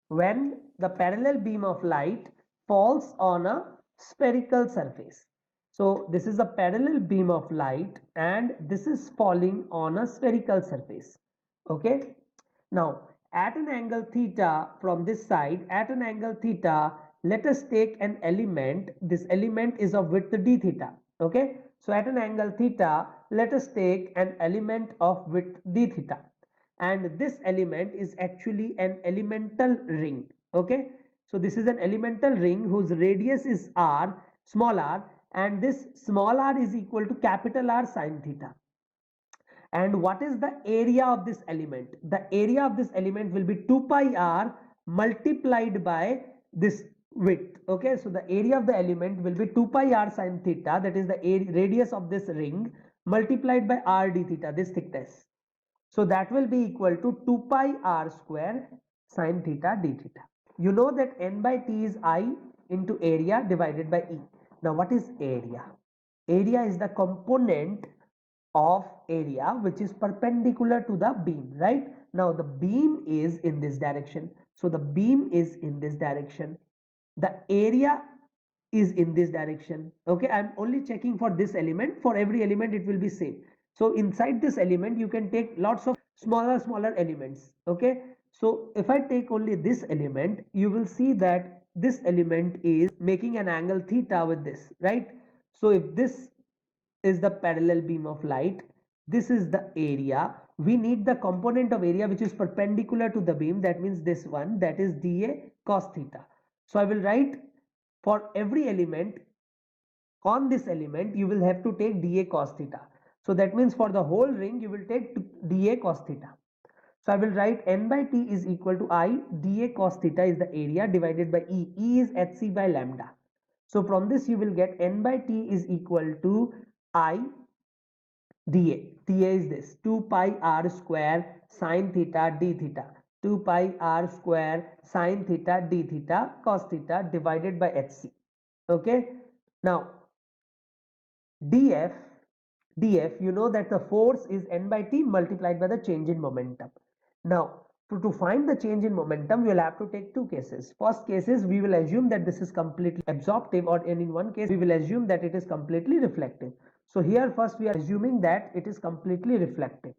When the parallel beam of light falls on a spherical surface. So this is a parallel beam of light and this is falling on a spherical surface. Okay. Now at an angle theta from this side, at an angle theta, let us take an element. This element is of width d theta. Okay. So at an angle theta, let us take an element of width d theta, and this element is actually an elemental ring. Okay, so this is an elemental ring whose radius is r, small r, and this small r is equal to capital R sine theta. And what is the area of this element? The area of this element will be 2 pi r multiplied by this width. Okay, so the area of the element will be 2 pi r sine theta, that is the radius of this ring, multiplied by r d theta, this thickness. So that will be equal to 2 pi r square sine theta d theta. You know that n by t is I into area divided by E. Now what is area? Area is the component of area which is perpendicular to the beam, right? Now the beam is in this direction. So the beam is in this direction. The area is in this direction. Okay, I'm only checking for this element. For every element it will be same. So inside this element you can take lots of smaller elements. Okay, so if I take only this element, you will see that this element is making an angle theta with this, right? So if this is the parallel beam of light, this is the area, we need the component of area which is perpendicular to the beam, that means this one, that is dA cos theta. So I will write, for every element on this element you will have to take dA cos theta. So that means for the whole ring you will take dA cos theta. So I will write n by t is equal to I dA cos theta is the area divided by E. E is hc by lambda. So from this you will get n by t is equal to I dA. dA is this 2 pi r square sine theta d theta. 2 pi r square sine theta d theta cos theta divided by hc. Okay. Now df, you know that the force is n by t multiplied by the change in momentum. Now to find the change in momentum, we will have to take two cases. First case is we will assume that this is completely absorptive, or in one case we will assume that it is completely reflective. So here first we are assuming that it is completely reflective.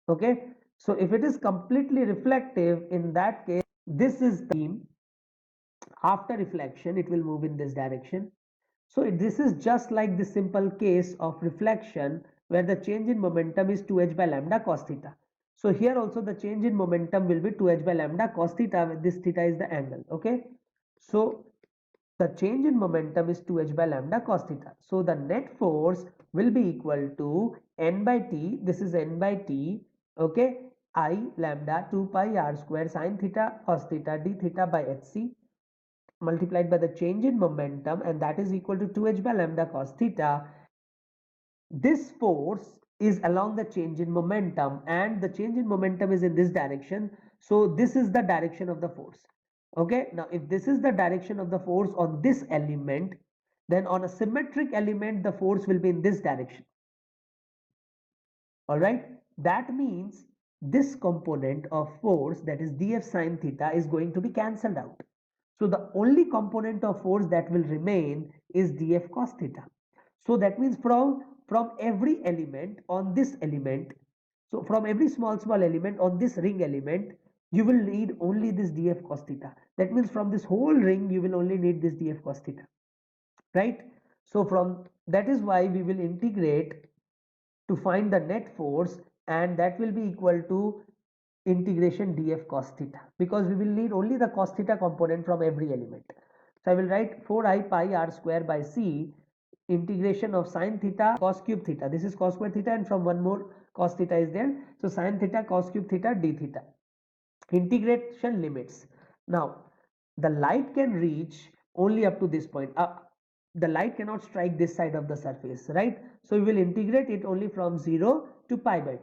Okay, so if it is completely reflective, in that case this is the beam. After reflection it will move in this direction. So this is just like the simple case of reflection where the change in momentum is 2h by lambda cos theta. So here also the change in momentum will be 2h by lambda cos theta, where this theta is the angle. Okay, so the change in momentum is 2h by lambda cos theta. So the net force will be equal to n by t, this is n by t, okay, I lambda 2 pi r square sine theta cos theta d theta by hc multiplied by the change in momentum, and that is equal to 2h by lambda cos theta. This force is along the change in momentum, and the change in momentum is in this direction. So this is the direction of the force. Okay, now if this is the direction of the force on this element, then on a symmetric element the force will be in this direction. All right, that means this component of force, that is df sine theta, is going to be cancelled out. So the only component of force that will remain is df cos theta. So that means from every element on this element, so from every small element on this ring element, you will need only this df cos theta. That means from this whole ring you will only need this df cos theta, right? So from that is why we will integrate to find the net force, and that will be equal to integration df cos theta, because we will need only the cos theta component from every element. So I will write 4i pi r square by c integration of sine theta cos cube theta. This is cos square theta, and from one more cos theta is there. So sine theta cos cube theta d theta. Integration limits. Now the light can reach only up to this point. The light cannot strike this side of the surface, right? So we will integrate it only from 0 to pi by 2.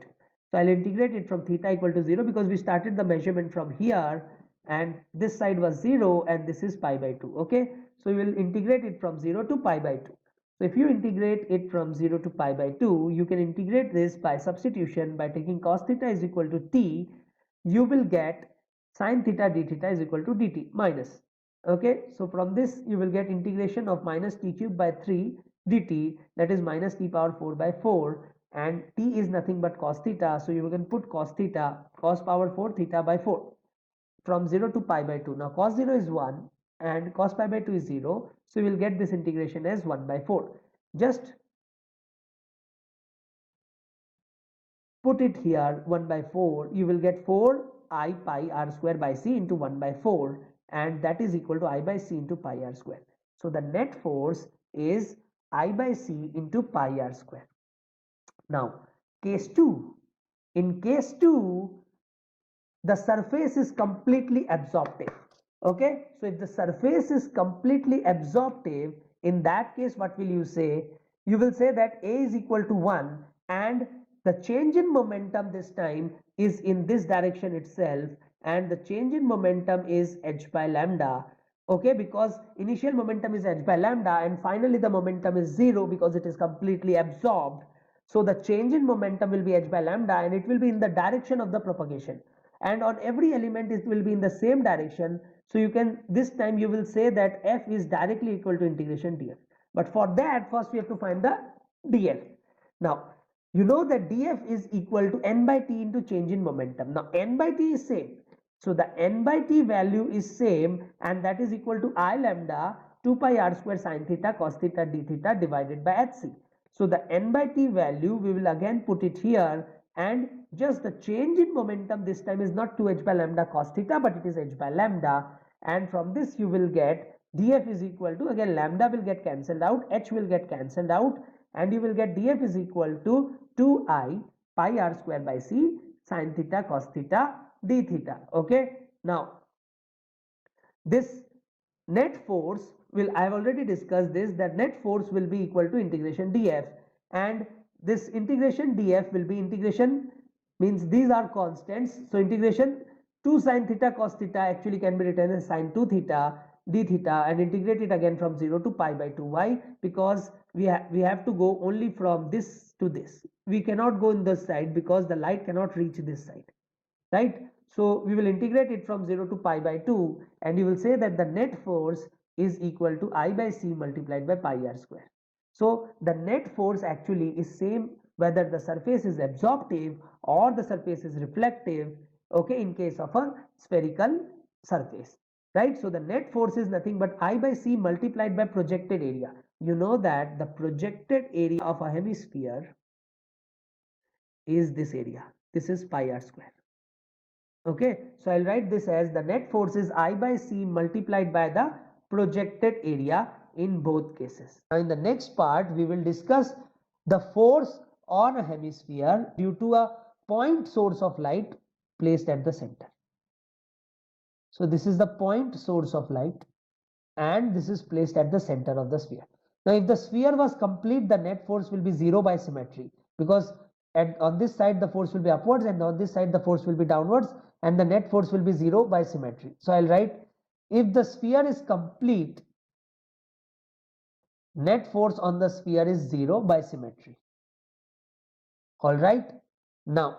So I'll integrate it from theta equal to 0, because we started the measurement from here and this side was 0 and this is pi by 2. Okay, so we will integrate it from 0 to pi by 2. So if you integrate it from 0 to pi by 2, you can integrate this by substitution by taking cos theta is equal to t. You will get sin theta d theta is equal to dt minus. Okay, so from this you will get integration of minus t cube by 3 dt, that is minus t power 4 by 4, and t is nothing but cos theta, so you can put cos theta, cos power 4 theta by 4 from 0 to pi by 2. Now cos 0 is 1 and cos pi by 2 is 0, so we will get this integration as 1 by 4. Just put it here 1 by 4, you will get 4 I pi r square by c into 1 by 4, and that is equal to I by c into pi r square. So the net force is I by c into pi r square. Now case 2, in case 2 the surface is completely absorptive. Okay, so if the surface is completely absorptive, in that case what will you say? You will say that A is equal to 1 and the change in momentum this time is in this direction itself, and the change in momentum is h by lambda. Okay, because initial momentum is h by lambda and finally the momentum is 0 because it is completely absorbed. So the change in momentum will be h by lambda and it will be in the direction of the propagation, and on every element it will be in the same direction. So you can, this time you will say that f is directly equal to integration df, but for that first we have to find the df. Now you know that df is equal to n by t into change in momentum. Now n by t is same, so the n by t value is same, and that is equal to I lambda 2 pi r square sin theta cos theta d theta divided by hc. So the n by t value we will again put it here, and just the change in momentum this time is not 2h by lambda cos theta, but it is h by lambda, and from this you will get df is equal to, again lambda will get cancelled out, h will get cancelled out, and you will get df is equal to 2I pi r square by c sin theta cos theta d theta. Okay, now this net force will, I have already discussed this, that net force will be equal to integration df, and this integration df will be integration, means these are constants, so integration 2 sin theta cos theta actually can be written as sin 2 theta d theta, and integrate it again from 0 to pi by 2. Why? Because we have to go only from this to this, we cannot go in this side because the light cannot reach this side, right? So we will integrate it from 0 to pi by 2, and you will say that the net force is equal to I by c multiplied by pi r square. So the net force actually is same whether the surface is absorptive or the surface is reflective, okay, in case of a spherical surface, right? So the net force is nothing but I by c multiplied by projected area. You know that the projected area of a hemisphere is this area, this is pi r square. Okay, so I'll write this as the net force is I by c multiplied by the projected area in both cases. Now in the next part we will discuss the force on a hemisphere due to a point source of light placed at the center. So this is the point source of light and this is placed at the center of the sphere. Now if the sphere was complete, the net force will be 0 by symmetry, because on this side the force will be upwards and on this side the force will be downwards, and the net force will be 0 by symmetry. So I'll write, if the sphere is complete, net force on the sphere is 0 by symmetry. Alright, now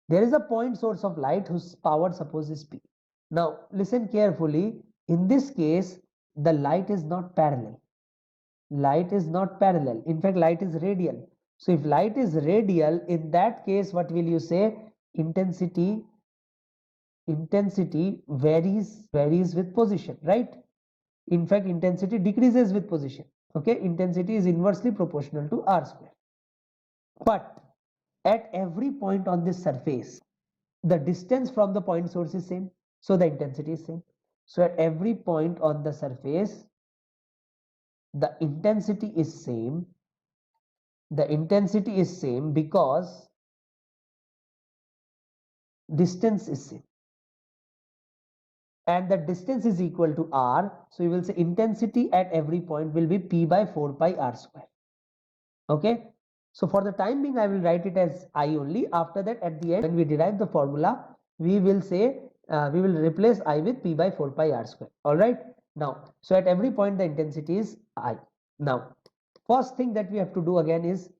there is a point source of light whose power suppose is P. Now listen carefully, in this case the light is not parallel. Light is not parallel, in fact light is radial. So if light is radial, in that case what will you say? Intensity varies with position, right? In fact intensity decreases with position. Okay, intensity is inversely proportional to r square. But at every point on this surface, the distance from the point source is same, so the intensity is same. So at every point on the surface, the intensity is same. The intensity is same because distance is same, and the distance is equal to r. So you will say intensity at every point will be P by 4 pi r square. Okay, so for the time being I will write it as I only. After that, at the end when we derive the formula, we will say we will replace I with P by 4 pi r square. All right, now so at every point the intensity is I. Now first thing that we have to do again is,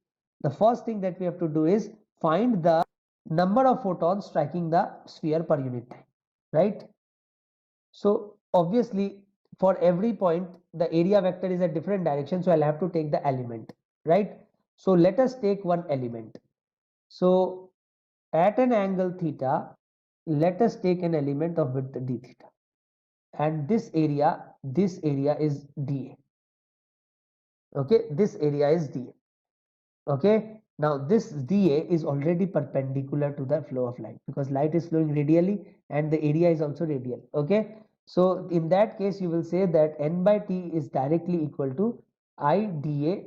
find the number of photons striking the sphere per unit time, right? So obviously for every point the area vector is a different direction, so I'll have to take the element, right? So let us take one element. So at an angle theta, let us take an element of width d theta, and this area is dA. Okay, this area is dA. Okay, now this dA is already perpendicular to the flow of light because light is flowing radially and the area is also radial. Okay, so in that case you will say that n by t is directly equal to I dA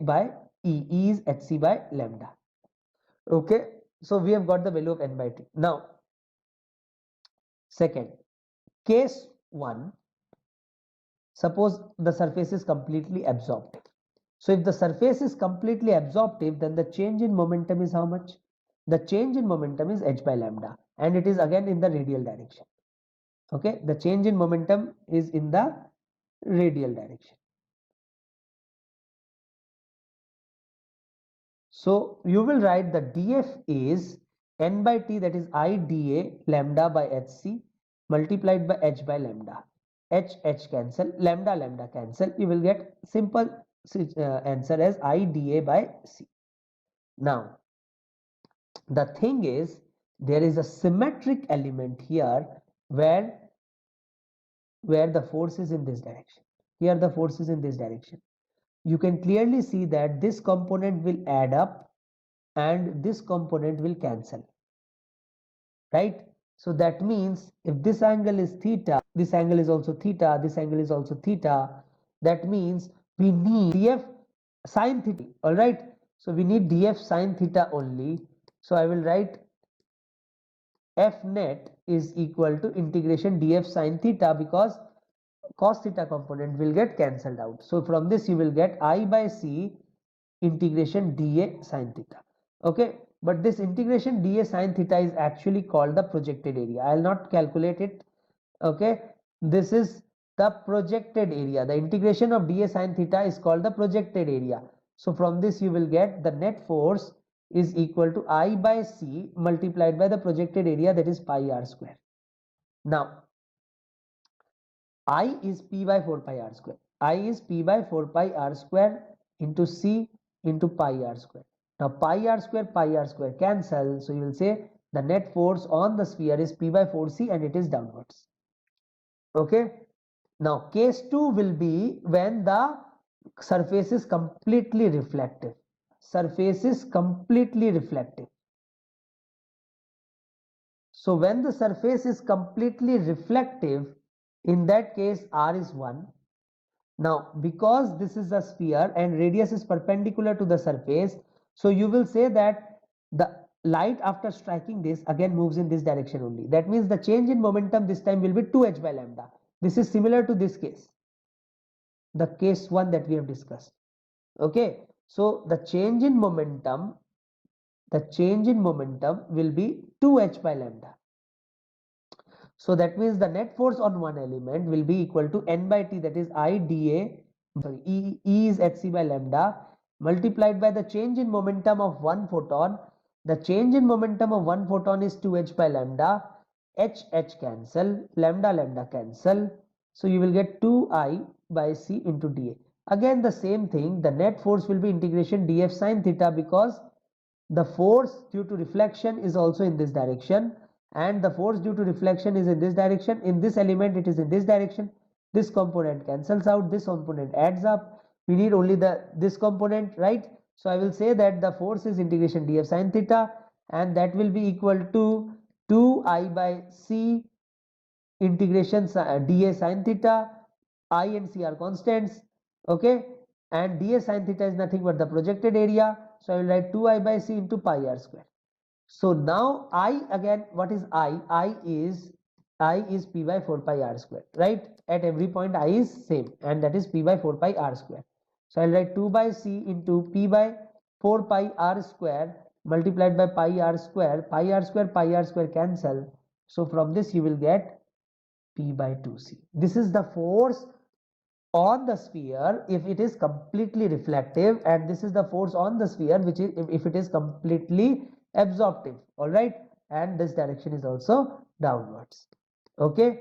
by E is hc by lambda. Okay, so we have got the value of n by t. Now second, case 1, suppose the surface is completely absorptive. So if the surface is completely absorptive, then the change in momentum is how much? The change in momentum is h by lambda, and it is again in the radial direction. Okay, the change in momentum is in the radial direction. So you will write the df is n by t, that is I dA lambda by hc multiplied by h by lambda. H cancel, lambda cancel. You will get simple answer as I dA by c. Now the thing is, there is a symmetric element here where the force is in this direction. Here the force is in this direction. You can clearly see that this component will add up and this component will cancel, right? So that means if this angle is theta, this angle is also theta, this angle is also theta, that means we need df sine theta. All right, so we need df sine theta only. So I will write f net is equal to integration df sine theta, because cos theta component will get cancelled out. So from this you will get I by c integration dA sine theta. Okay, but this integration dA sine theta is actually called the projected area. I will not calculate it. Okay, this is the projected area. The integration of dA sine theta is called the projected area. So from this you will get the net force is equal to I by c multiplied by the projected area, that is pi r square. Now I is p by 4 pi r square. I is p by 4 pi r square into c into pi r square. Now pi r square cancel. So you will say the net force on the sphere is p by 4c and it is downwards. Okay. Now case 2 will be when the surface is completely reflective. Surface is completely reflective. So when the surface is completely reflective, in that case r is 1. Now because this is a sphere and radius is perpendicular to the surface, so you will say that the light after striking this again moves in this direction only. That means the change in momentum this time will be 2h by lambda. This is similar to this case, the case 1 that we have discussed. Okay, so the change in momentum will be 2h by lambda. So that means the net force on one element will be equal to n by t, that is I dA, sorry, E is hc by lambda multiplied by the change in momentum of one photon. The change in momentum of one photon is 2h by lambda. H cancel, lambda cancel. So you will get 2I by c into dA. Again the same thing, the net force will be integration df sine theta, because the force due to reflection is also in this direction and the force due to reflection is in this direction. In this element it is in this direction. This component cancels out, this component adds up. We need only this component, right? So I will say that the force is integration df sine theta, and that will be equal to 2I by c integration dA sine theta. I and c are constants. Okay, and dA sine theta is nothing but the projected area. So I will write 2I by c into pi r square. So now I, again, what is I? I is p by 4 pi r square, right? At every point I is same, and that is p by 4 pi r square. So I'll write 2 by c into p by 4 pi r square multiplied by pi r square. Pi r square cancel. So from this you will get p by 2c. This is the force on the sphere if it is completely reflective, and this is the force on the sphere which is if it is completely absorptive. All right, and this direction is also downwards. Okay,